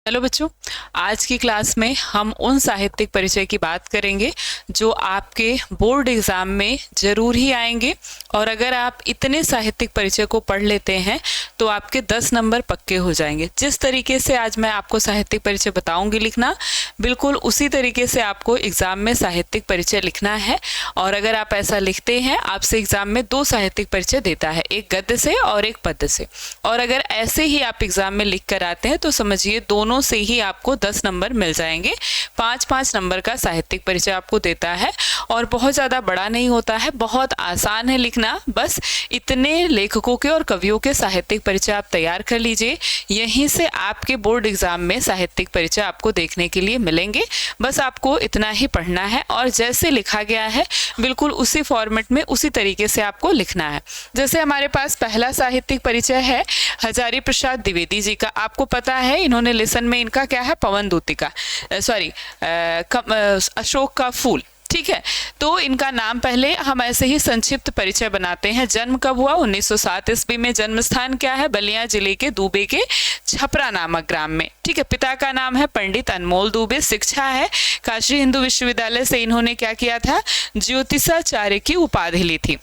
Hello बच्चों, आज की क्लास में हम उन साहित्यिक परिचय की बात करेंगे जो आपके बोर्ड एग्जाम में जरूर ही आएंगे। और अगर आप इतने साहित्यिक परिचय को पढ़ लेते हैं तो आपके 10 नंबर पक्के हो जाएंगे। जिस तरीके से आज मैं आपको साहित्यिक परिचय बताऊंगी लिखना, बिल्कुल उसी तरीके से आपको एग्जाम में साहित्यिक परिचय लिखना है। और अगर आप ऐसा लिखते हैं, आपसे एग्जाम में 2 साहित्यिक परिचय देता है, एक गद्य से और एक पद्य से। और अगर ऐसे ही आप एग्जाम में लिख कर आते हैं तो समझिए दोनों से ही आपको 10 नंबर मिल जाएंगे। 5-5 नंबर का साहित्यिक परिचय आपको देता है और बहुत ज़्यादा बड़ा नहीं होता है, बहुत आसान है लिखना। बस इतने लेखकों के और कवियों के साहित्यिक परिचय आप तैयार कर लीजिए, यहीं से आपके बोर्ड एग्जाम में साहित्यिक परिचय आपको देखने के लिए मिलेंगे। बस आपको इतना ही पढ़ना है और जैसे लिखा गया है बिल्कुल उसी फॉर्मेट में उसी तरीके से आपको लिखना है। जैसे हमारे पास पहला साहित्यिक परिचय है हजारी प्रसाद द्विवेदी जी का। आपको पता है इन्होंने लेसन में इनका क्या है, पवनदूतिका, अशोक का फूल, ठीक है। तो इनका नाम पहले हम ऐसे ही संक्षिप्त परिचय बनाते हैं। जन्म कब हुआ? 1907 ईस्वी में। जन्म स्थान क्या है? बलिया जिले के दूबे के छपरा नामक ग्राम में, ठीक है। पिता का नाम है पंडित अनमोल दुबे। शिक्षा है काशी हिंदू विश्वविद्यालय से इन्होंने क्या किया था, ज्योतिषाचार्य की उपाधि ली थी।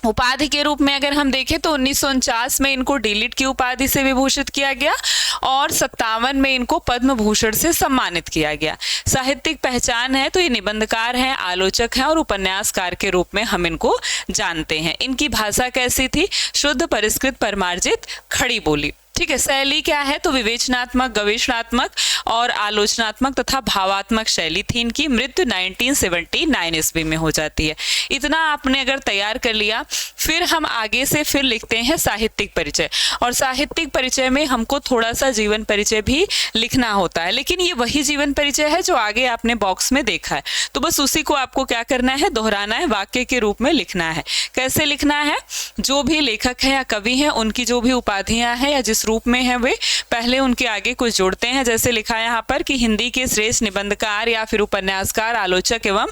उपाधि के रूप में अगर हम देखें तो 1949 में इनको डीलिट की उपाधि से विभूषित किया गया और 57 में इनको पद्म भूषण से सम्मानित किया गया। साहित्यिक पहचान है तो ये निबंधकार हैं, आलोचक हैं और उपन्यासकार के रूप में हम इनको जानते हैं। इनकी भाषा कैसी थी? शुद्ध, परिष्कृत, परमार्जित, खड़ी बोली, ठीक है। शैली क्या है? तो विवेचनात्मक, गवेषणात्मक और आलोचनात्मक तथा भावात्मक शैली थी इनकी। मृत्यु 1979 ईस्वी में हो जाती है। इतना आपने अगर तैयार कर लिया, फिर हम आगे से फिर लिखते हैं साहित्यिक परिचय। और साहित्यिक परिचय में हमको थोड़ा सा जीवन परिचय भी लिखना होता है, लेकिन ये वही जीवन परिचय है जो आगे आपने बॉक्स में देखा है। तो बस उसी को आपको क्या करना है, दोहराना है, वाक्य के रूप में लिखना है। कैसे लिखना है? जो भी लेखक है या कवि हैं उनकी जो भी उपाधियां हैं या जिस रूप में है वे पहले उनके आगे कुछ जोड़ते हैं। जैसे लिखा है यहाँ पर कि हिंदी के श्रेष्ठ निबंधकार या फिर उपन्यासकार, आलोचक एवं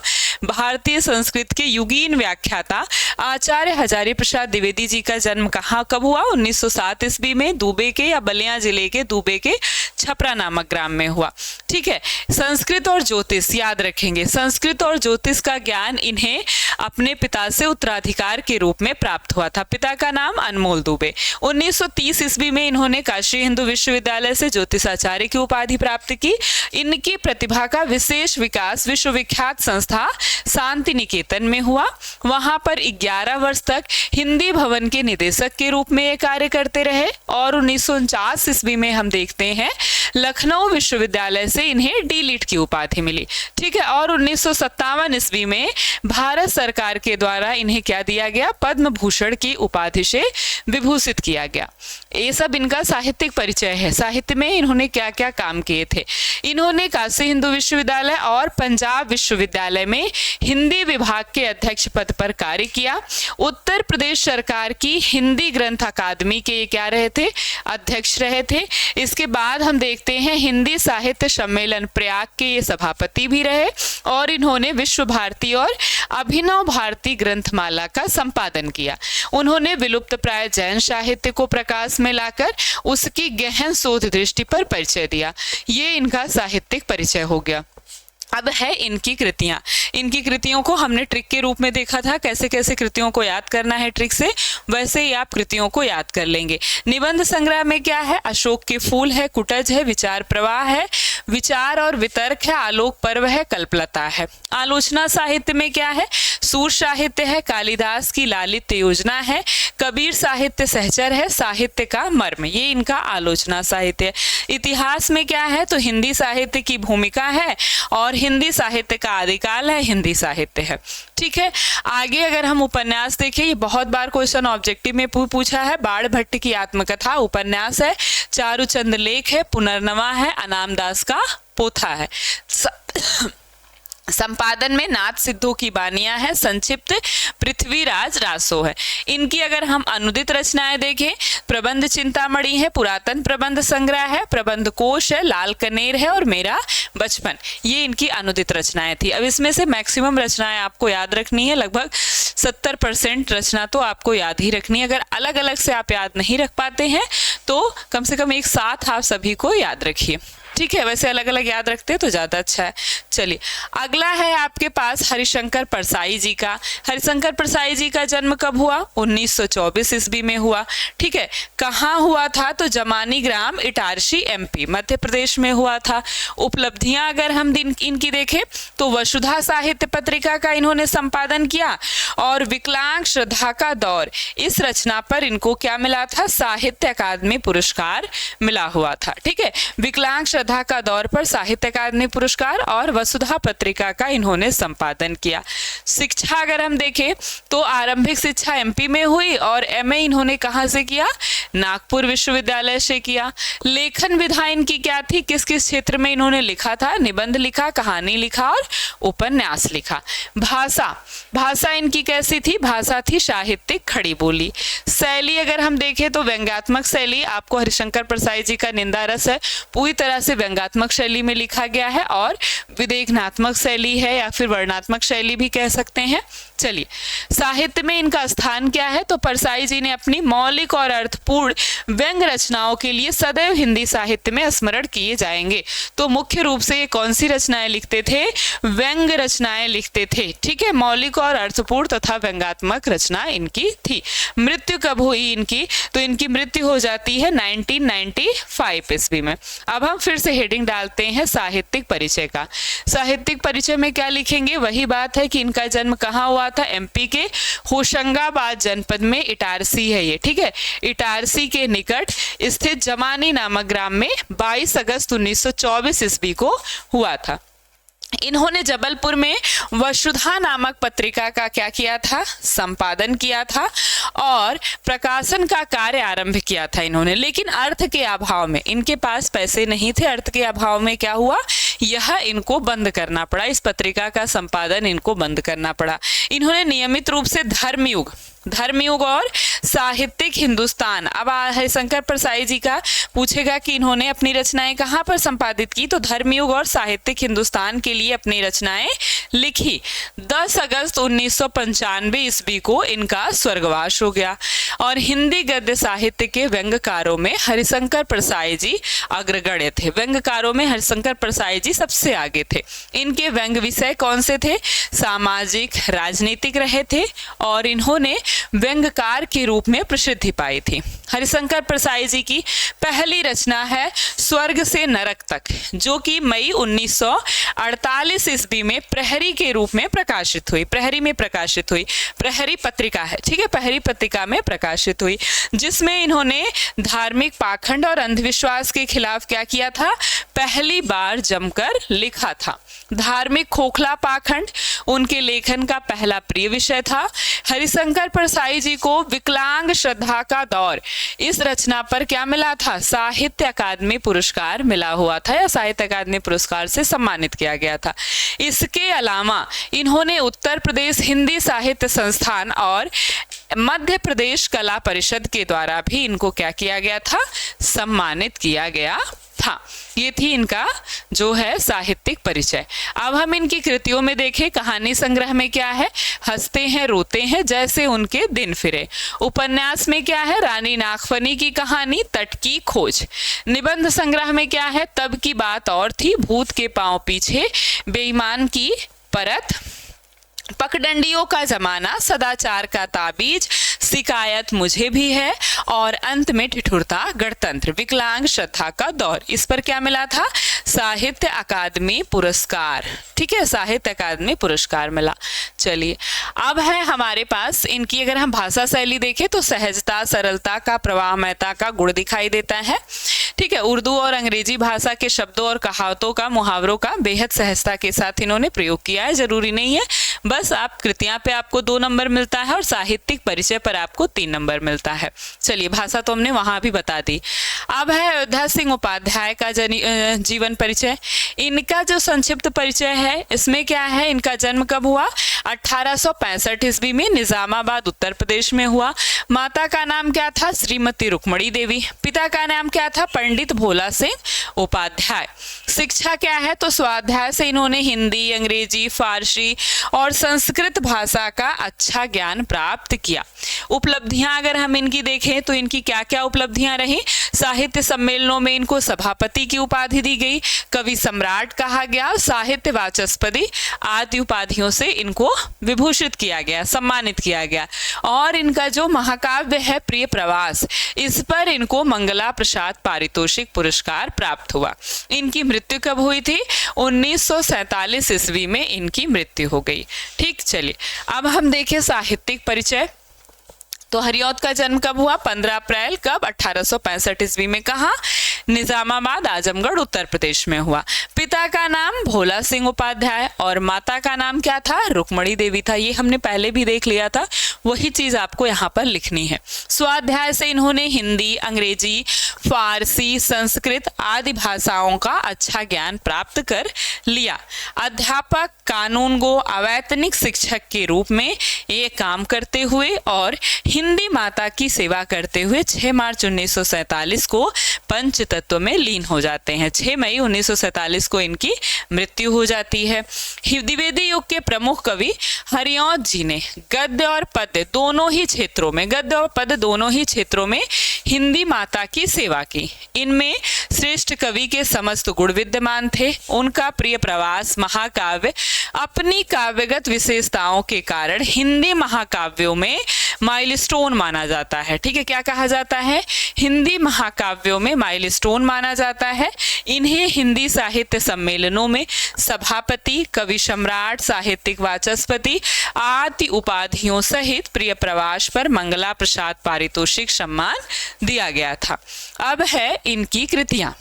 भारतीय संस्कृत के युगीन व्याख्याता आचार्य हजारी प्रसाद द्विवेदी जी का जन्म कहाँ कब हुआ? 1907 ईस्वी में दूबे के या बलिया जिले के दूबे के छपरा नामक ग्राम में हुआ, ठीक है। संस्कृत और ज्योतिष याद रखेंगे। संस्कृत और ज्योतिष का ज्ञान इन्हें अपने पिता से उत्तराधिकार के रूप में प्राप्त हुआ था। पिता का नाम अनमोल दुबे। 1930 ईस्वी में इन्होंने काशी हिंदू विश्वविद्यालय से ज्योतिषाचार्य की उपाधि प्राप्त की। इनकी प्रतिभा का विशेष विकास विश्वविख्यात संस्था शांति निकेतन में हुआ। वहां पर 11 वर्ष तक हिंदी भवन के निदेशक के रूप में ये कार्य करते रहे। और 1949 ईस्वी में हम देखते हैं लखनऊ विश्वविद्यालय से इन्हें डीलिट की उपाधि मिली, ठीक है। और 1957 ईस्वी में भारत सरकार के द्वारा इन्हें क्या दिया गया, पद्म भूषण की उपाधि से विभूषित किया गया। ये सब इनका साहित्यिक परिचय है। साहित्य में इन्होंने क्या क्या काम किए थे? इन्होंने काशी हिंदू विश्वविद्यालय और पंजाब विश्वविद्यालय में हिंदी विभाग के अध्यक्ष पद पर कार्य किया। उत्तर प्रदेश सरकार की हिंदी ग्रंथ अकादमी के क्या रहे थे, अध्यक्ष रहे थे। इसके बाद हम देखते हैं हिंदी साहित्य सम्मेलन प्रयाग के ये सभापति भी रहे और इन्होंने विश्व भारती और अभिनव भारती ग्रंथमाला का संपादन किया। उन्होंने विलुप्त प्राय जैन साहित्य को प्रकाश में लाकर उसकी गहन शोध दृष्टि पर परिचय दिया। ये इनका साहित्यिक परिचय हो गया। अब है इनकी कृतियां। इनकी कृतियों को हमने ट्रिक के रूप में देखा था, कैसे कैसे कृतियों को याद करना है ट्रिक से, वैसे ही आप कृतियों को याद कर लेंगे। निबंध संग्रह में क्या है? अशोक के फूल है, कुटज है, विचार प्रवाह है, विचार और वितर्क है, आलोक पर्व है, कल्पलता है। आलोचना साहित्य में क्या है? सूर साहित्य है, कालिदास की लालित्य योजना है, कबीर साहित्य सहचर है, साहित्य का मर्म, ये इनका आलोचना साहित्य है। इतिहास में क्या है? तो हिंदी साहित्य की भूमिका है और हिंदी साहित्य का आदिकाल है, हिंदी साहित्य है, ठीक है। आगे अगर हम उपन्यास देखें, ये बहुत बार क्वेश्चन ऑब्जेक्टिव में पूछा है। बाण भट्ट की आत्मकथा उपन्यास है, चारुचंद लेख है, पुनर्नवा है, अनाम दास का पोथा है। संपादन में नाथ सिद्धू की बानियां है, संक्षिप्त पृथ्वीराज रासो है। इनकी अगर हम अनुदित रचनाएं देखें, प्रबंध चिंतामणि है, पुरातन प्रबंध संग्रह है, प्रबंध कोश है, लाल कनेर है और मेरा बचपन, ये इनकी अनुदित रचनाएं थी। अब इसमें से मैक्सिमम रचनाएं आपको याद रखनी है, लगभग 70% रचना तो आपको याद ही रखनी है। अगर अलग अलग से आप याद नहीं रख पाते हैं तो कम से कम एक साथ आप सभी को याद रखिए। ठीक है, वैसे अलग अलग याद रखते हैं तो ज़्यादा अच्छा है। चलिए अगला है आपके पास हरिशंकर परसाई जी का। हरिशंकर परसाई जी का जन्म कब हुआ? 1924 ईस्वी में हुआ। ठीक है, कहाँ हुआ था? तो जमानी ग्राम, इटारसी, एमपी, मध्य प्रदेश में हुआ था। उपलब्धियां अगर हम इनकी देखें तो वसुधा साहित्य पत्रिका का इन्होंने संपादन किया और विकलांग श्रद्धा का दौर, इस रचना पर इनको क्या मिला था? साहित्य अकादमी पुरस्कार मिला हुआ था। ठीक है, विकलांग श्रद्धा का दौर पर साहित्य अकादमी पुरस्कार और वसुधा पत्रिका का इन्होंने संपादन किया। शिक्षा अगर हम देखें तो आरंभिक शिक्षा एमपी में हुई और एमए इन्होंने कहां से किया? नागपुर विश्वविद्यालय से किया। लेखन विधा इनकी क्या थी? किस किस क्षेत्र में इन्होंने लिखा था? निबंध लिखा, कहानी लिखा और उपन्यास लिखा। भाषा इनकी कैसी थी? भाषा थी साहित्यिक खड़ी बोली। शैली अगर हम देखें तो व्यंग्यात्मक शैली, आपको हरिशंकर परसाई जी का निंदा रस है, पूरी तरह से व्यंग्यात्मक शैली में लिखा गया है और विवेकनात्मक शैली है या फिर वर्णनात्मक शैली भी कह सकते हैं। चलिए साहित्य में इनका स्थान क्या है? तो परसाई जी ने अपनी मौलिक और अर्थपूर्ण व्यंग रचनाओं के लिए सदैव हिंदी साहित्य में स्मरण किए जाएंगे। तो मुख्य रूप से ये कौन सी रचनाएं लिखते थे? व्यंग रचनाएं लिखते थे। ठीक है, मौलिक और अर्थपूर्ण तथा व्यंग्यात्मक रचना इनकी थी। मृत्यु कब हुई इनकी? तो इनकी मृत्यु हो जाती है 1995 ईस्वी में। अब हम फिर से हेडिंग डालते हैं साहित्यिक परिचय का। साहित्यिक परिचय में क्या लिखेंगे? वही बात है कि इनका जन्म कहाँ हुआ था? एमपी के होशंगाबाद जनपद में, इटारसी है ये। ठीक है, इटारसी के निकट स्थित जमानी नामक ग्राम में 22 अगस्त 1924 ईस्वी को हुआ था। इन्होंने जबलपुर में वसुधा नामक पत्रिका का क्या किया था? संपादन किया था और प्रकाशन का कार्य आरंभ किया था इन्होंने। लेकिन अर्थ के अभाव में, इनके पास पैसे नहीं थे, अर्थ के अभाव में क्या हुआ? यह इनको बंद करना पड़ा, इस पत्रिका का संपादन इनको बंद करना पड़ा। इन्होंने नियमित रूप से धर्मयुग और साहित्यिक हिंदुस्तान, अब हरिशंकर परसाई जी का पूछेगा कि इन्होंने अपनी रचनाएं कहाँ पर संपादित की, तो धर्मयुग और साहित्यिक हिंदुस्तान के लिए अपनी रचनाएं लिखी। 10 अगस्त 1995 ईस्वी को इनका स्वर्गवास हो गया और हिंदी गद्य साहित्य के व्यंग्यकारों में हरिशंकर परसाई जी अग्रगण्य थे। व्यंग्यकारों में हरिशंकर परसाई जी सबसे आगे थे। इनके व्यंग्य विषय कौन से थे? सामाजिक, राजनीतिक रहे थे और इन्होंने व्यंग्यकार के रूप में प्रसिद्धि पाई थी। हरिशंकर परसाई जी की पहली रचना है स्वर्ग से नरक तक, जो कि मई 1948 ईस्वी में प्रहरी के रूप में प्रकाशित हुई। प्रहरी पत्रिका है। ठीक है, प्रहरी पत्रिका में प्रकाशित हुई, जिसमें इन्होंने धार्मिक पाखंड और अंधविश्वास के खिलाफ क्या किया था? पहली बार जमकर लिखा था। धार्मिक खोखला पाखंड उनके लेखन का पहला प्रिय विषय था। हरिशंकर परसाई जी को विकलांग श्रद्धा का दौर, इस रचना पर क्या मिला था? साहित्य अकादमी पुरस्कार मिला हुआ था या साहित्य अकादमी पुरस्कार से सम्मानित किया गया था। इसके अलावा इन्होंने उत्तर प्रदेश हिंदी साहित्य संस्थान और मध्य प्रदेश कला परिषद के द्वारा भी इनको क्या किया गया था? सम्मानित किया गया था। ये थी इनका जो है साहित्यिक परिचय। अब हम इनकी कृतियों में देखें। कहानी संग्रह में क्या है? हंसते हैं रोते हैं जैसे उनके दिन फिरे। उपन्यास में क्या है? रानी नागफनी की कहानी, तट की खोज। निबंध संग्रह में क्या है? तब की बात और थी, भूत के पांव पीछे, बेईमान की परत, पगडंडियों का जमाना, सदाचार का ताबीज, शिकायत मुझे भी है और अंत में ठिठुरता गणतंत्र, विकलांग श्रद्धा का दौर। इस पर क्या मिला था? साहित्य अकादमी पुरस्कार। ठीक है, साहित्य अकादमी पुरस्कार मिला। चलिए अब है हमारे पास इनकी, अगर हम भाषा शैली देखें तो सहजता, सरलता का, प्रवाहमयता का गुण दिखाई देता है। ठीक है, उर्दू और अंग्रेजी भाषा के शब्दों और कहावतों का, मुहावरों का बेहद सहजता के साथ इन्होंने प्रयोग किया है। जरूरी नहीं है बस आप कृतियां पे आपको 2 नंबर मिलता है और साहित्यिक परिचय पर आपको 3 नंबर मिलता है। चलिए भाषा तो हमने वहां भी बता दी। अब है अयोध्या सिंह उपाध्याय का जीवन परिचय। इनका जो संक्षिप्त परिचय है इसमें क्या है? इनका जन्म कब हुआ? 1865 ईस्वी में निजामाबाद उत्तर प्रदेश में हुआ। माता का नाम क्या था? श्रीमती रुक्मणी देवी। पिता का नाम क्या था? पंडित भोला सिंह उपाध्याय। शिक्षा क्या है? तो स्वाध्याय से इन्होंने हिंदी, अंग्रेजी, फारसी और संस्कृत भाषा का अच्छा ज्ञान प्राप्त किया। उपलब्धियां अगर हम इनकी देखें तो इनकी क्या क्या उपलब्धियां रही। साहित्य सम्मेलनों में इनको सभापति की उपाधि दी गई, कवि सम्राट कहा गया, साहित्य वाचस्पति आदि उपाधियों से इनको विभूषित किया गया, सम्मानित किया गया। और इनका जो महाकाव्य है प्रिय प्रवास, इस पर इनको मंगला प्रसाद पारितोषिक पुरस्कार प्राप्त हुआ। इनकी मृत्यु कब हुई थी? 1947 ईस्वी में इनकी मृत्यु हो गई। ठीक, चलिए अब हम देखें साहित्यिक परिचय। तो हरिऔध का जन्म कब हुआ? 15 अप्रैल कब? 1865 ईस्वी में। कहा? निजामाबाद, आजमगढ़, उत्तर प्रदेश में हुआ। पिता का नाम भोला सिंह उपाध्याय और माता का नाम क्या था? रुक्मणी देवी था। ये हमने पहले भी देख लिया था, वही चीज आपको यहाँ पर लिखनी है। स्वाध्याय से इन्होंने हिंदी, अंग्रेजी, फारसी, संस्कृत आदि भाषाओं का अच्छा ज्ञान प्राप्त कर लिया। अध्यापक, कानूनगो, अवैतनिक शिक्षक के रूप में ये काम करते हुए और हिंदी माता की सेवा करते हुए 6 मार्च 1947 को पंचतत्व में लीन हो जाते हैं। 6 मई 1947 को इनकी मृत्यु हो जाती है। द्विवेदी युग के प्रमुख कवि हरिऔध जी ने गद्य और पद्य दोनों ही क्षेत्रों में, गद्य और पद्य दोनों ही क्षेत्रों में हिंदी माता की सेवा की। इनमें श्रेष्ठ कवि के समस्त गुण विद्यमान थे। उनका प्रिय प्रवास महाकाव्य अपनी काव्यगत विशेषताओं के कारण हिंदी महाकाव्यों में माइलस्टोन माना जाता है। ठीक है, क्या कहा जाता है? हिंदी महाकाव्यों में माइलस्टोन माना जाता है। इन्हें हिंदी साहित्य सम्मेलनों में सभापति, कवि सम्राट, साहित्यिक वाचस्पति आदि उपाधियों सहित प्रिय प्रवास पर मंगला प्रसाद पारितोषिक सम्मान दिया गया था। अब है इनकी कृतियां।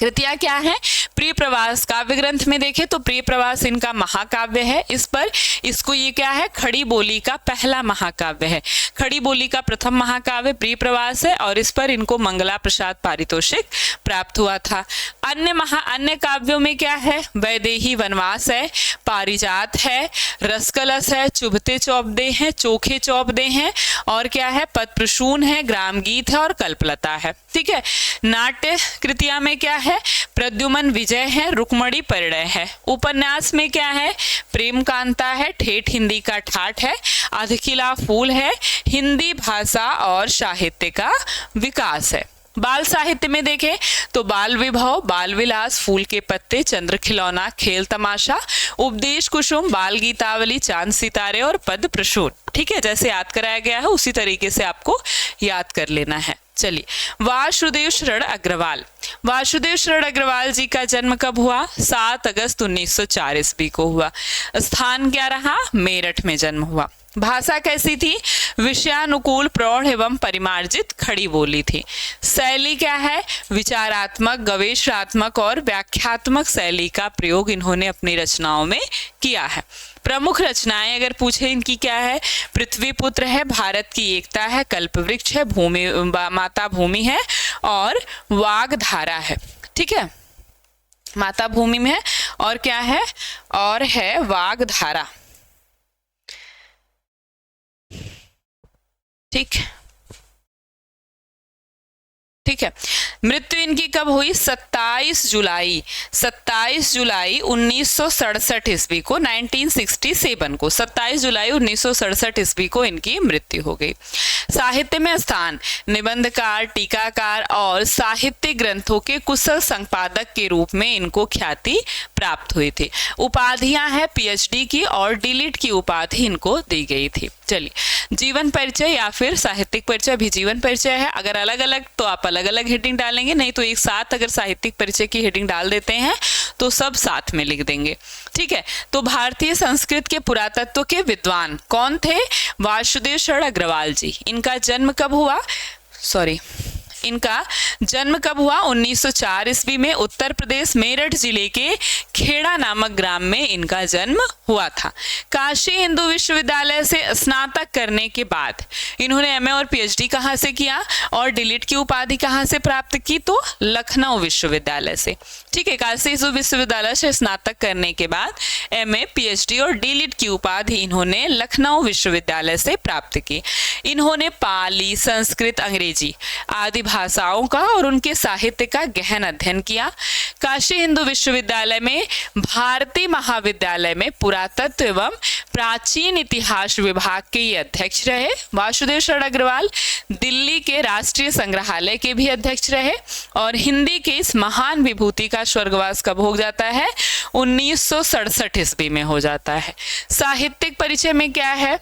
कृतियां क्या है? प्रिय प्रवास काव्य ग्रंथ में देखें तो प्रिय प्रवास इनका महाकाव्य है। इस पर इसको ये क्या है? खड़ी बोली का पहला महाकाव्य है। खड़ी बोली का प्रथम महाकाव्य प्रिय प्रवास है और इस पर इनको मंगला प्रसाद पारितोषिक प्राप्त हुआ था। अन्य काव्यों में क्या है? वैदेही वनवास है, पारिजात है, रसकलश है, चुभते चौबदे हैं, चोखे चौबदे हैं और क्या है? पदप्रसून है, ग्राम गीत है और कल्पलता है। ठीक है। नाट्य कृतियां में क्या है? प्रद्युमन विजय है, रुक्मणी परिणय है। उपन्यास में क्या है? प्रेम कांता है, ठेठ हिंदी का ठाठ है, अधकिला फूल है, हिंदी भाषा और साहित्य का विकास है। बाल साहित्य में देखें तो बाल विभव, बाल विलास, फूल के पत्ते, चंद्र खिलौना, खेल तमाशा, उपदेश कुसुम, बाल गीतावली, चांद सितारे और पद प्रसून। ठीक है, जैसे याद कराया गया है उसी तरीके से आपको याद कर लेना है। चलिए, वासुदेव शरण अग्रवाल। वासुदेव शरण अग्रवाल जी का जन्म कब हुआ? 7 अगस्त 1904 ईस्वी को हुआ। स्थान क्या रहा? मेरठ में जन्म हुआ। भाषा कैसी थी? विषयानुकूल, प्रौढ़ एवं परिमार्जित खड़ी बोली थी। शैली क्या है? विचारात्मक, गवेषणात्मक और व्याख्यात्मक शैली का प्रयोग इन्होंने अपनी रचनाओं में किया है। प्रमुख रचनाएं अगर पूछे इनकी क्या है? पृथ्वी पुत्र है, भारत की एकता है, कल्पवृक्ष है, भूमि माता भूमि है और वागधारा है। ठीक है, माता भूमि में है और क्या है? और है वागधारा। ठीक है। मृत्यु इनकी कब हुई? 27 जुलाई 1967 ईस्वी को, 1967 को, 27 जुलाई 1967 ईस्वी को इनकी मृत्यु हो गई। साहित्य में स्थान निबंधकार, टीकाकार और साहित्य ग्रंथों के कुशल संपादक के रूप में इनको ख्याति प्राप्त हुई थी। उपाधियां हैं पीएचडी की और डीलिट की उपाधि इनको दी गई थी। चलिए, जीवन परिचय या फिर साहित्यिक परिचय भी जीवन परिचय है। अगर अलग अलग तो आप अलग अलग हेडिंग डालेंगे, नहीं तो एक साथ अगर साहित्यिक परिचय की हेडिंग डाल देते हैं तो सब साथ में लिख देंगे। ठीक है, तो भारतीय संस्कृत के पुरातत्व के विद्वान कौन थे? वासुदेव शरण अग्रवाल जी। इनका जन्म कब हुआ? इनका जन्म कब हुआ? 1904 ईस्वी में उत्तर प्रदेश मेरठ जिले के खेड़ा नामक ग्राम में इनका जन्म हुआ था। काशी हिंदू विश्वविद्यालय से स्नातक करने के बाद इन्होंने एमए और पीएचडी कहाँ से किया और डीलिट की उपाधि कहाँ से प्राप्त की? तो लखनऊ विश्वविद्यालय से। ठीक है, काशी हिंदू विश्वविद्यालय से स्नातक करने के बाद एमए, पीएचडी और डीलिट की उपाधि इन्होंने लखनऊ विश्वविद्यालय से प्राप्त की। इन्होंने पाली, संस्कृत, अंग्रेजी आदि भाषाओं का और उनके साहित्य का गहन अध्ययन किया। काशी हिंदू विश्वविद्यालय में भारतीय महाविद्यालय में पुरातत्व एवं प्राचीन इतिहास विभाग के ये अध्यक्ष रहे। वासुदेव शरण अग्रवाल दिल्ली के राष्ट्रीय संग्रहालय के भी अध्यक्ष रहे और हिंदी के इस महान विभूति का स्वर्गवास कब हो जाता है? 1967 ईस्वी में हो जाता है। साहित्यिक परिचय में क्या है?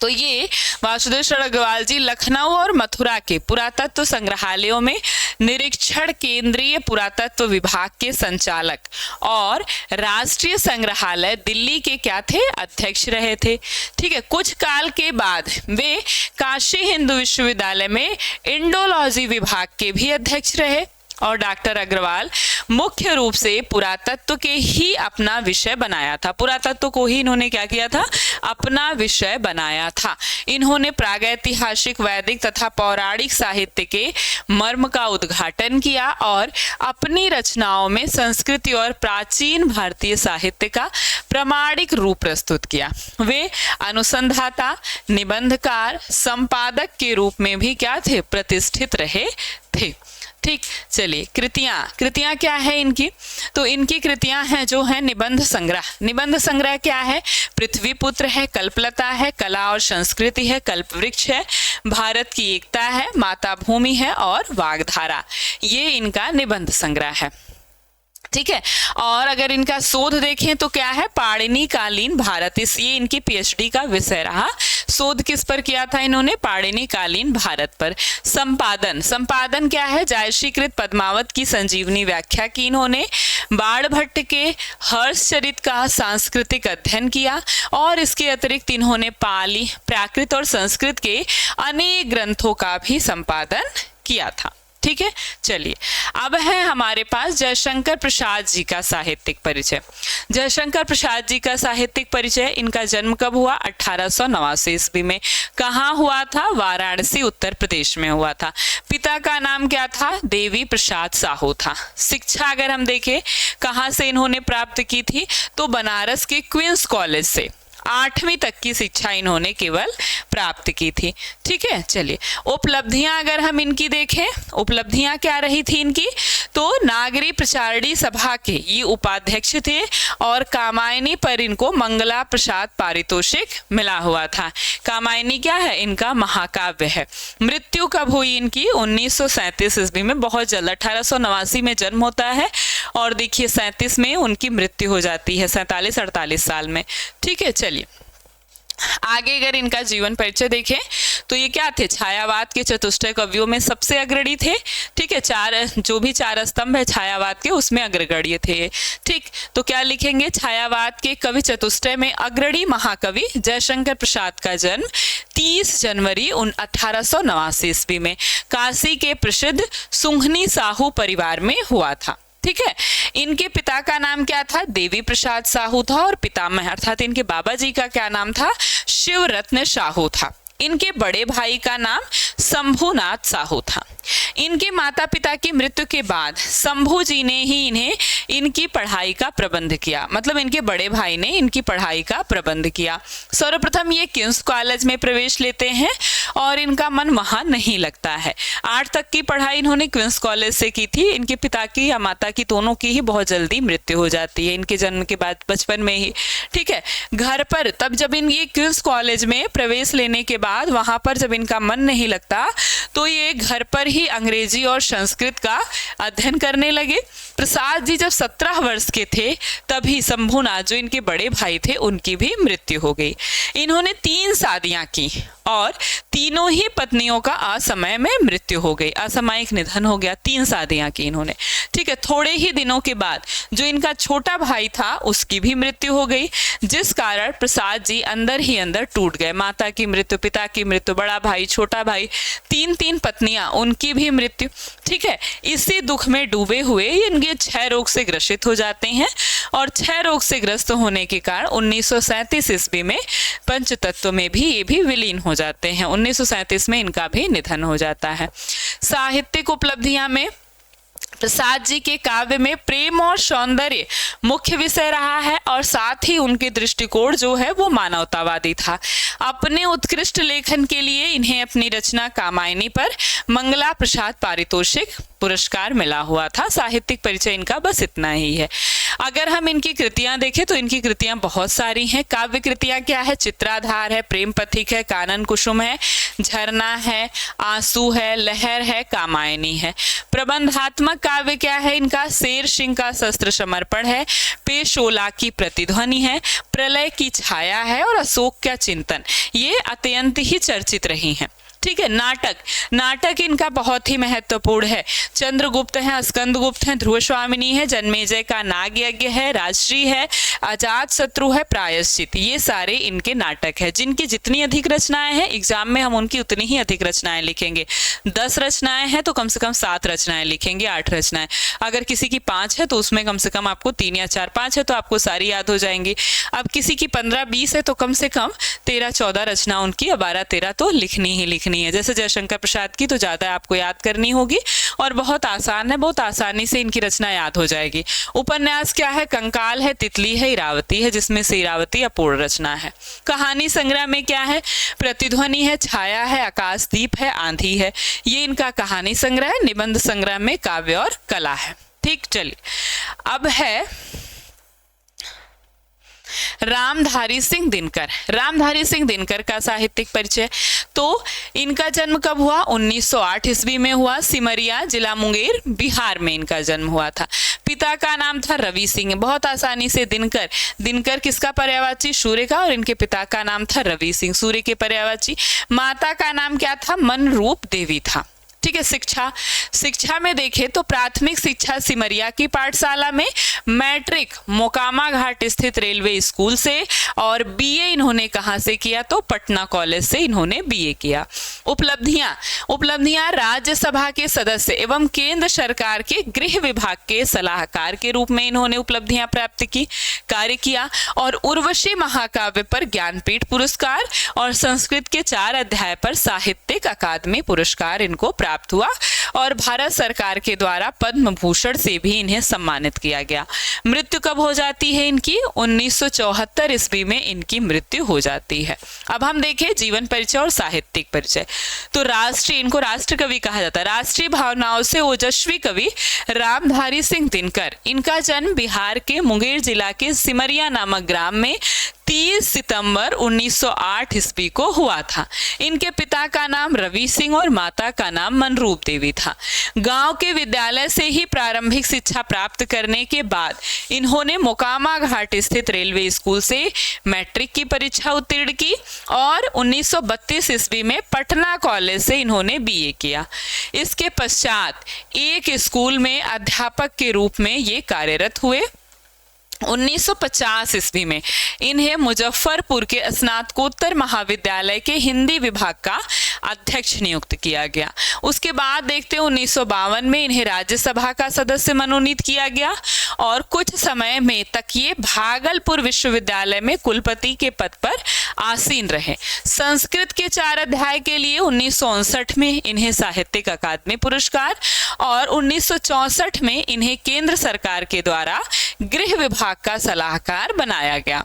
तो ये वासुदेव शरण अग्रवाल जी लखनऊ और मथुरा के पुरातत्व संग्रहालयों में निरीक्षण केंद्रीय पुरातत्व विभाग के संचालक और राष्ट्रीय संग्रहालय दिल्ली के क्या थे? अध्यक्ष रहे थे। ठीक है, कुछ काल के बाद वे काशी हिंदू विश्वविद्यालय में इंडोलॉजी विभाग के भी अध्यक्ष रहे और डॉक्टर अग्रवाल मुख्य रूप से पुरातत्व के ही अपना विषय बनाया था। पुरातत्व को ही इन्होंने क्या किया था? अपना विषय बनाया था। इन्होंने प्रागैतिहासिक, वैदिक तथा पौराणिक साहित्य के मर्म का उद्घाटन किया और अपनी रचनाओं में संस्कृति और प्राचीन भारतीय साहित्य का प्रामाणिक रूप प्रस्तुत किया। वे अनुसंधाता, निबंधकार, संपादक के रूप में भी क्या थे? प्रतिष्ठित रहे थे। ठीक, चलिए कृतियां क्या है इनकी? तो इनकी कृतियां हैं जो है निबंध संग्रह। निबंध संग्रह क्या है? पृथ्वीपुत्र है, कल्पलता है, कला और संस्कृति है, कल्पवृक्ष है, भारत की एकता है, माता भूमि है और वाग्धारा। ये इनका निबंध संग्रह है। ठीक है, और अगर इनका शोध देखें तो क्या है? पाणिनि कालीन भारत, ये इनकी पीएचडी का विषय रहा। शोध किस पर किया था इन्होंने? पाणिनि कालीन भारत पर। संपादन क्या है? जायसीकृत पद्मावत की संजीवनी व्याख्या की इन्होंने। बाणभट्ट के हर्षचरित का सांस्कृतिक अध्ययन किया और इसके अतिरिक्त इन्होंने पाली, प्राकृत और संस्कृत के अनेक ग्रंथों का भी संपादन किया था। ठीक है, चलिए अब है हमारे पास जयशंकर प्रसाद जी का साहित्यिक परिचय। जयशंकर प्रसाद जी का साहित्यिक परिचय, इनका जन्म कब हुआ? 1889 ईस्वी में। कहाँ हुआ था? वाराणसी, उत्तर प्रदेश में हुआ था। पिता का नाम क्या था? देवी प्रसाद साहू था। शिक्षा अगर हम देखें कहाँ से इन्होंने प्राप्त की थी तो बनारस के क्वींस कॉलेज से 8वीं तक की शिक्षा इन्होंने केवल प्राप्त की थी। ठीक है, चलिए उपलब्धियां अगर हम इनकी देखें, उपलब्धियां क्या रही थी इनकी? तो नागरी प्रचारणी सभा के ये उपाध्यक्ष थे और कामायनी पर इनको मंगला प्रसाद पारितोषिक मिला हुआ था। कामायनी क्या है? इनका महाकाव्य है। मृत्यु कब हुई इनकी? 1937 ईस्वी में, बहुत जल्द। 1889 में जन्म होता है और देखिए 37 में उनकी मृत्यु हो जाती है, 47-48 साल में। ठीक है, चलिए आगे अगर इनका जीवन परिचय देखें तो ये क्या थे? छायावाद के चतुष्टय कवियों में सबसे अग्रणी थे। ठीक है, जो भी चार स्तंभ है छायावाद के उसमें अग्रगण्य थे। ठीक, तो क्या लिखेंगे? छायावाद के कवि चतुष्टय में अग्रणी महाकवि जयशंकर प्रसाद का जन्म 30 जनवरी 1889 ईस्वी में काशी के प्रसिद्ध सुंघनी साहू परिवार में हुआ था। ठीक है, इनके पिता का नाम क्या था? देवी प्रसाद साहू था और पितामह अर्थात इनके बाबा जी का क्या नाम था? शिवरत्न साहू था। इनके बड़े भाई का नाम शंभुनाथ साहू था। इनके माता पिता की मृत्यु के बाद शंभू जी ने ही इन्हें इनकी पढ़ाई का प्रबंध किया, मतलब इनके बड़े भाई ने इनकी पढ़ाई का प्रबंध किया। सर्वप्रथम ये किंग्स कॉलेज में प्रवेश लेते हैं और इनका मन वहां नहीं लगता है। 8 तक की पढ़ाई इन्होंने क्वींस कॉलेज से की थी। इनके पिता की या माता की, दोनों की ही बहुत जल्दी मृत्यु हो जाती है इनके जन्म के बाद, बचपन में ही। ठीक है, घर पर तब जब ये क्वींस कॉलेज में प्रवेश लेने के बाद वहां पर जब इनका मन नहीं लगता तो ये घर पर ही अंग्रेजी और संस्कृत का अध्ययन करने लगे। प्रसाद जी जब 17 वर्ष के थे तभी शंभुनाथ जो इनके बड़े भाई थे उनकी भी मृत्यु हो गई। इन्होंने 3 शादियां की और तीनों ही पत्नियों का असमय में मृत्यु हो गई, असामयिक निधन हो गया। 3 शादियां की इन्होंने। ठीक है, थोड़े ही दिनों के बाद जो इनका छोटा भाई था उसकी भी मृत्यु हो गई, जिस कारण प्रसाद जी अंदर ही अंदर टूट गए। माता की मृत्यु, पिता की मृत्यु, बड़ा भाई, छोटा भाई, 3 पत्नियां, उनकी भी मृत्यु। ठीक है, इसी दुख में डूबे हुए इनके क्षय रोग से ग्रसित हो जाते हैं और क्षय रोग से ग्रस्त होने के कारण 1937 ईस्वी में पंचतत्व में भी ये भी विलीन हो जाते हैं। 1937 में इनका भी निधन हो जाता है। साहित्यिक उपलब्धियां में प्रसाद जी के काव्य में प्रेम और सौंदर्य मुख्य विषय रहा है और साथ ही उनके दृष्टिकोण जो है वो मानवतावादी था। अपने उत्कृष्ट लेखन के लिए इन्हें अपनी रचना कामायनी पर मंगला प्रसाद पारितोषिक पुरस्कार मिला हुआ था। साहित्यिक परिचय इनका बस इतना ही है। अगर हम इनकी कृतियां देखें तो इनकी कृतियां बहुत सारी हैं। काव्य कृतियां क्या है? चित्राधार है, प्रेम पथिक है, कानन कुसुम है, झरना है, आंसू है, लहर है, कामायनी है। प्रबंधात्मक काव्य क्या है इनका? शेर सिंह का शस्त्र समर्पण है, पेशोला की प्रतिध्वनि है, प्रलय की छाया है और अशोक का चिंतन, ये अत्यंत ही चर्चित रही हैं। ठीक है। नाटक इनका बहुत ही महत्वपूर्ण है। चंद्रगुप्त है, स्कंदगुप्त है, ध्रुव स्वामिनी है, जन्मेजय का नाग यज्ञ है, राजश्री है, अजात शत्रु है, प्रायश्चित, ये सारे इनके नाटक है। जिनकी जितनी अधिक रचनाएं हैं एग्जाम में हम उनकी उतनी ही अधिक रचनाएं लिखेंगे। 10 रचनाएं हैं तो कम से कम 7 रचनाएं लिखेंगे, 8 रचनाएं। अगर किसी की 5 है तो उसमें कम से कम आपको 3 या 4, 5 है तो आपको सारी याद हो जाएंगी। अब किसी की 15-20 है तो कम से कम 13-14 रचना उनकी, 12-13 तो लिखनी ही लिखनी है। जैसे जयशंकर प्रसाद की तो ज्यादा आपको याद करनी होगी और बहुत आसान है, बहुत आसानी से इनकी रचना याद हो जाएगी। उपन्यास क्या है? कंकाल है, तितली है, इरावती है, जिसमें से इरावती अपूर्ण रचना है। कहानी संग्रह में क्या है? प्रतिध्वनि है, छाया है, आकाशदीप है, आंधी है, ये इनका कहानी संग्रह है। निबंध संग्रह में काव्य और कला है। ठीक, चलिए अब है रामधारी सिंह दिनकर। रामधारी सिंह दिनकर का साहित्यिक परिचय। तो इनका जन्म कब हुआ? 1908 ईस्वी में हुआ। सिमरिया, जिला मुंगेर, बिहार में इनका जन्म हुआ था। पिता का नाम था रवि सिंह। बहुत आसानी से दिनकर किसका पर्यायवाची? सूर्य का, और इनके पिता का नाम था रवि सिंह, सूर्य के पर्यायवाची। माता का नाम क्या था? मनरूप देवी था। ठीक है। शिक्षा में देखें तो प्राथमिक शिक्षा सिमरिया की पाठशाला में, मैट्रिक मोकामा घाट स्थित रेलवे स्कूल से, और बीए इन्होंने कहां से किया? तो पटना कॉलेज से इन्होंने बीए किया। उपलब्धियां राज्यसभा के सदस्य एवं केंद्र सरकार के गृह विभाग के सलाहकार के रूप में इन्होंने उपलब्धियां प्राप्त की, कार्य किया। और उर्वशी महाकाव्य पर ज्ञानपीठ पुरस्कार और संस्कृत के 4 अध्याय पर साहित्यिक अकादमी पुरस्कार इनको प्राप्त हुआ, और भारत सरकार के द्वारा पद्म भूषण से भी इन्हें सम्मानित किया गया। मृत्यु कब हो जाती है इनकी? 1974 ईस्वी में इनकी मृत्यु हो जाती है। अब हम देखें जीवन परिचय और साहित्यिक परिचय। तो इनको राष्ट्र कवि कहा जाता है। राष्ट्रीय भावनाओं से ओजस्वी कवि रामधारी सिंह दिनकर। इनका जन्म बिहार के मुंगेर जिला के सिमरिया नामक ग्राम में 30 सितंबर 1908 ईस्वी को हुआ था। इनके पिता का नाम रवि सिंह और माता का नाम मनरूप देवी था। गांव के विद्यालय से ही प्रारंभिक शिक्षा प्राप्त करने के बाद इन्होंने मोकामा घाट स्थित रेलवे स्कूल से मैट्रिक की परीक्षा उत्तीर्ण की, और 1932 ईस्वी में पटना कॉलेज से इन्होंने बीए किया। इसके पश्चात एक स्कूल में अध्यापक के रूप में ये कार्यरत हुए। 1950 ईस्वी में इन्हें मुजफ्फरपुर के स्नातकोत्तर महाविद्यालय के हिंदी विभाग का अध्यक्ष नियुक्त किया गया। उसके बाद देखते हैं 1952 में इन्हें राज्यसभा का सदस्य मनोनीत किया गया, और कुछ समय में तक ये भागलपुर विश्वविद्यालय में कुलपति के पद पर आसीन रहे। संस्कृत के 4 अध्याय के लिए 1959 में इन्हें साहित्यिक अकादमी पुरस्कार, और 1964 में इन्हें केंद्र सरकार के द्वारा गृह विभाग का सलाहकार बनाया गया।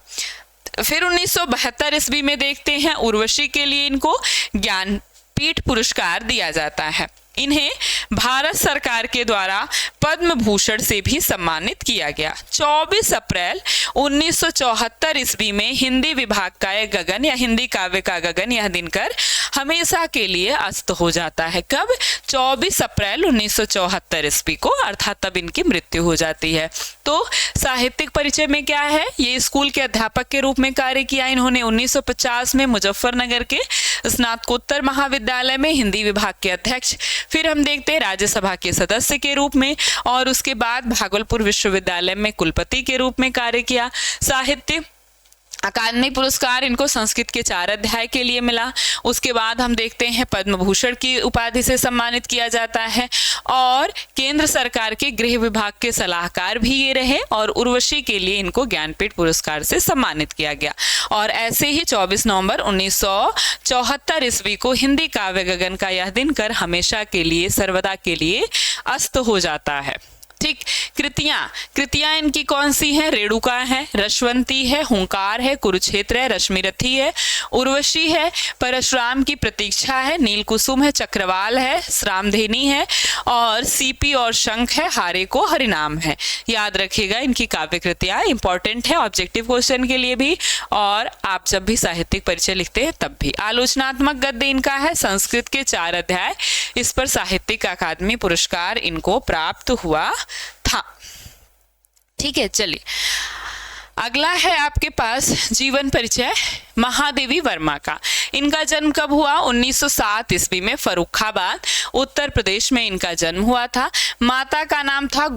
फिर 1972 ईस्वी में देखते हैं उर्वशी के लिए इनको ज्ञानपीठ पुरस्कार दिया जाता है। इन्हें भारत सरकार के द्वारा पद्म भूषण से भी सम्मानित किया गया। 24 अप्रैल 1974 ईस्वी में हिंदी विभाग का यह गगन, या हिंदी काव्य का गगन, यह दिनकर हमेशा के लिए अस्त हो जाता है। कब? 24 अप्रैल 1974 ईस्वी को, अर्थात तब इनकी मृत्यु हो जाती है। तो साहित्यिक परिचय में क्या है? ये स्कूल के अध्यापक के रूप में कार्य किया इन्होंने। 1950 में मुजफ्फरनगर के स्नातकोत्तर महाविद्यालय में हिंदी विभाग के अध्यक्ष, फिर हम देखते हैं राज्यसभा के सदस्य के रूप में, और उसके बाद भागलपुर विश्वविद्यालय में कुलपति के रूप में कार्य किया। साहित्य अकादमी पुरस्कार इनको संस्कृत के 4 अध्याय के लिए मिला। उसके बाद हम देखते हैं पद्म भूषण की उपाधि से सम्मानित किया जाता है और केंद्र सरकार के गृह विभाग के सलाहकार भी ये रहे और उर्वशी के लिए इनको ज्ञानपीठ पुरस्कार से सम्मानित किया गया। और ऐसे ही 24 नवंबर 1974 ईस्वी को हिंदी काव्य गगन का यह दिन कर हमेशा के लिए सर्वदा के लिए अस्त हो जाता है। ठीक, कृतियां इनकी कौन सी हैं? रेणुका है, रश्वंती है, हुंकार है, कुरुक्षेत्र है, रश्मिरथी है, उर्वशी है, परशुराम की प्रतीक्षा है, नीलकुसुम है, चक्रवाल है, श्रामधेनी है और सीपी और शंख है, हारे को हरिनाम है। याद रखिएगा, इनकी काव्य कृतियां इंपॉर्टेंट है ऑब्जेक्टिव क्वेश्चन के लिए भी और आप जब भी साहित्यिक परिचय लिखते हैं तब भी। आलोचनात्मक गद्य इनका है संस्कृत के 4 अध्याय, इस पर साहित्यिक अकादमी पुरस्कार इनको प्राप्त हुआ था। ठीक है, चलिए अगला है आपके पास जीवन परिचय महादेवी वर्मा का। इनका जन्म कब हुआ? 1907 ईस्वी में फर्रुखाबाद उत्तर प्रदेश में इनका जन्म हुआ था। माता का नाम था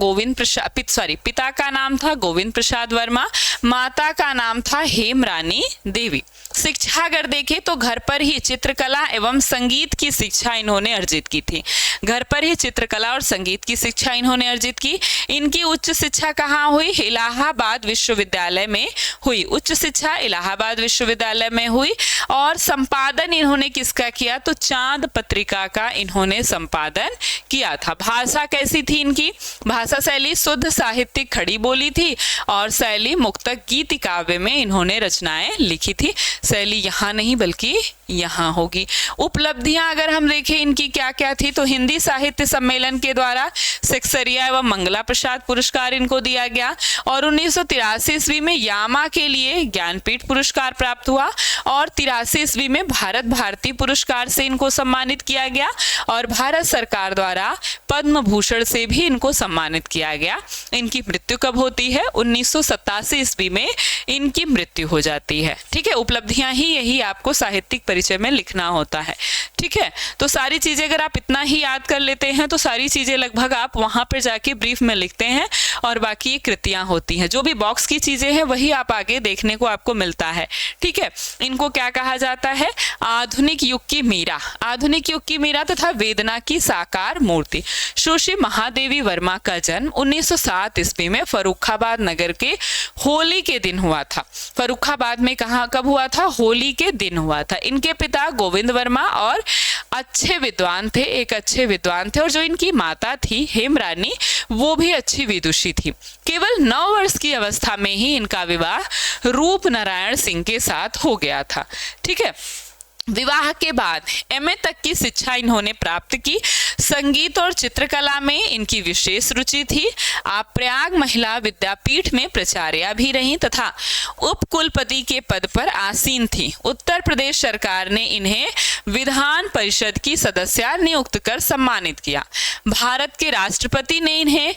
पिता का नाम था गोविंद प्रसाद वर्मा, माता का नाम था हेमरानी देवी। शिक्षा अगर देखें तो घर पर ही चित्रकला एवं संगीत की शिक्षा इन्होंने अर्जित की थी। घर पर ही चित्रकला और संगीत की शिक्षा इन्होंने अर्जित की। इनकी उच्च शिक्षा कहाँ हुई? इलाहाबाद विश्वविद्यालय में हुई। उच्च शिक्षा इलाहाबाद विश्वविद्यालय में हुई और संपादन इन्होंने किसका किया? तो चांद पत्रिका का इन्होंने संपादन किया था। भाषा कैसी थी इनकी? भाषा शैली शुद्ध साहित्यिक खड़ी बोली थी और शैली मुक्तक गीति काव्य में इन्होंने रचनाएं लिखी थी। शैली यहाँ नहीं बल्कि यहाँ होगी। उपलब्धियां अगर हम देखें इनकी क्या क्या थी तो हिंदी साहित्य सम्मेलन के द्वारा सेक्सरिया एवं मंगला प्रसाद पुरस्कार इनको दिया गया और 1983 ईस्वी में यामा के लिए ज्ञानपीठ पुरस्कार प्राप्त हुआ और 83 ईस्वी में भारत भारती पुरस्कार से इनको सम्मानित किया गया और भारत सरकार द्वारा पद्म भूषण से भी इनको सम्मानित किया गया। इनकी मृत्यु कब होती है? 1987 ईस्वी में इनकी मृत्यु हो जाती है। ठीक है, उपलब्धियां ही यही आपको साहित्यिक परिचय में लिखना होता है। ठीक है, तो सारी चीजें अगर आप इतना ही याद कर लेते हैं तो सारी चीजें लगभग आप वहां पर जाके ब्रीफ में लिखते हैं और बाकी ये कृतियां होती हैं। जो भी बॉक्स की चीजें हैं वही आप आगे देखने को आपको मिलता है। ठीक है, इनको क्या कहा जाता है? आधुनिक युग की मीरा, आधुनिक युग की मीरा तथा वेदना की साकार मूर्ति। सुश्री महादेवी वर्मा का जन्म 1907 ईस्वी में फर्रुखाबाद नगर के होली के दिन हुआ था। फर्रुखाबाद में कब हुआ था? होली के दिन हुआ था। इनके पिता गोविंद वर्मा और अच्छे विद्वान थे, एक अच्छे विद्वान थे और जो इनकी माता थी हेमरानी वो भी अच्छी विदुषी थी। केवल 9 वर्ष की अवस्था में ही इनका विवाह रूप नारायण सिंह के साथ हो गया था। ठीक है, विवाह के बाद एमए तक की शिक्षा इन्होंने प्राप्त की। संगीत और चित्रकला में इनकी विशेष रुचि थी। आप प्रयाग महिला विद्यापीठ में प्राचार्या भी रहीं तथा उपकुलपति के पद पर आसीन थी। उत्तर प्रदेश सरकार ने इन्हें विधान परिषद की सदस्य नियुक्त कर सम्मानित किया। भारत के राष्ट्रपति ने इन्हें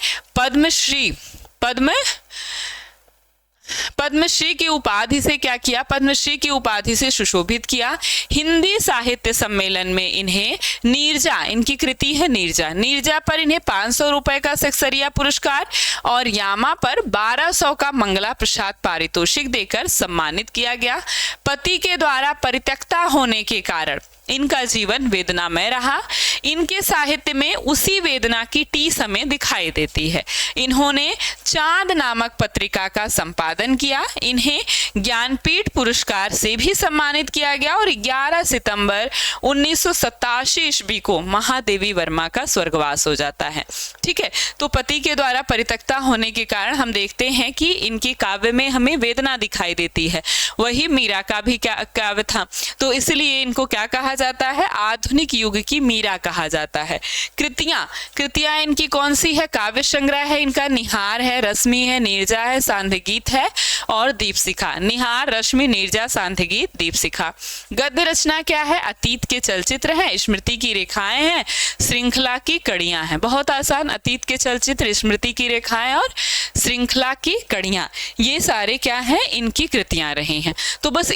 पद्मश्री की उपाधि से क्या किया? पद्मश्री की उपाधि से सुशोभित किया। हिंदी साहित्य सम्मेलन में इन्हें नीरजा, इनकी कृति है नीरजा पर इन्हें 500 रुपए का सेक्सरिया पुरस्कार और यामा पर 1200 का मंगला प्रसाद पारितोषिक देकर सम्मानित किया गया। पति के द्वारा परित्यक्ता होने के कारण इनका जीवन वेदनामय रहा। इनके साहित्य में उसी वेदना की टीस हमें दिखाई देती है। इन्होंने चांद नामक पत्रिका का संपादन किया। इन्हें ज्ञानपीठ पुरस्कार से भी सम्मानित किया गया और 11 सितंबर 1987 ईस्वी को महादेवी वर्मा का स्वर्गवास हो जाता है। ठीक है, तो पति के द्वारा परित्यक्ता होने के कारण हम देखते हैं कि इनके काव्य में हमें वेदना दिखाई देती है। वही मीरा का भी क्या काव्य था, तो इसलिए इनको क्या कहा जाता है? आधुनिक युग की मीरा कहा जाता है। कृतियां इनकी कौन सी है? काव्य संग्रह है इनका निहार है, रश्मि है, नीरजा है, सांध्य गीत है और दीपशिखा। निहार, रश्मि, नीरजा, सांध्य गीत, दीपशिखा। गद्य रचना क्या है? अतीत के चलचित्र है, स्मृति की रेखाएं हैं, श्रृंखला की कड़ियां हैं। बहुत आसान, अतीत के चलचित्र, स्मृति की रेखाएं और श्रृंखला की कड़ियां, ये सारे क्या है? इनकी कृतियां रही हैं। तो बस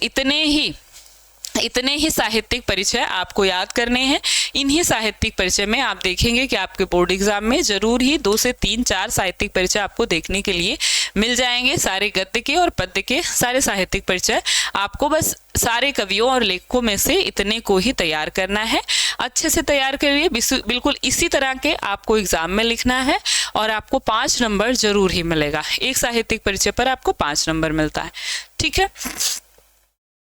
इतने ही साहित्यिक परिचय आपको याद करने हैं। इन्हीं साहित्यिक परिचय में आप देखेंगे कि आपके बोर्ड एग्जाम में जरूर ही 2 से 3-4 साहित्यिक परिचय आपको देखने के लिए मिल जाएंगे सारे गद्य के और पद्य के सारे साहित्यिक परिचय। आपको बस सारे कवियों और लेखकों में से इतने को ही तैयार करना है। अच्छे से तैयार करिए, बिल्कुल इसी तरह के आपको एग्जाम में लिखना है और आपको 5 नंबर जरूर ही मिलेगा। एक साहित्यिक परिचय पर आपको 5 नंबर मिलता है, ठीक है।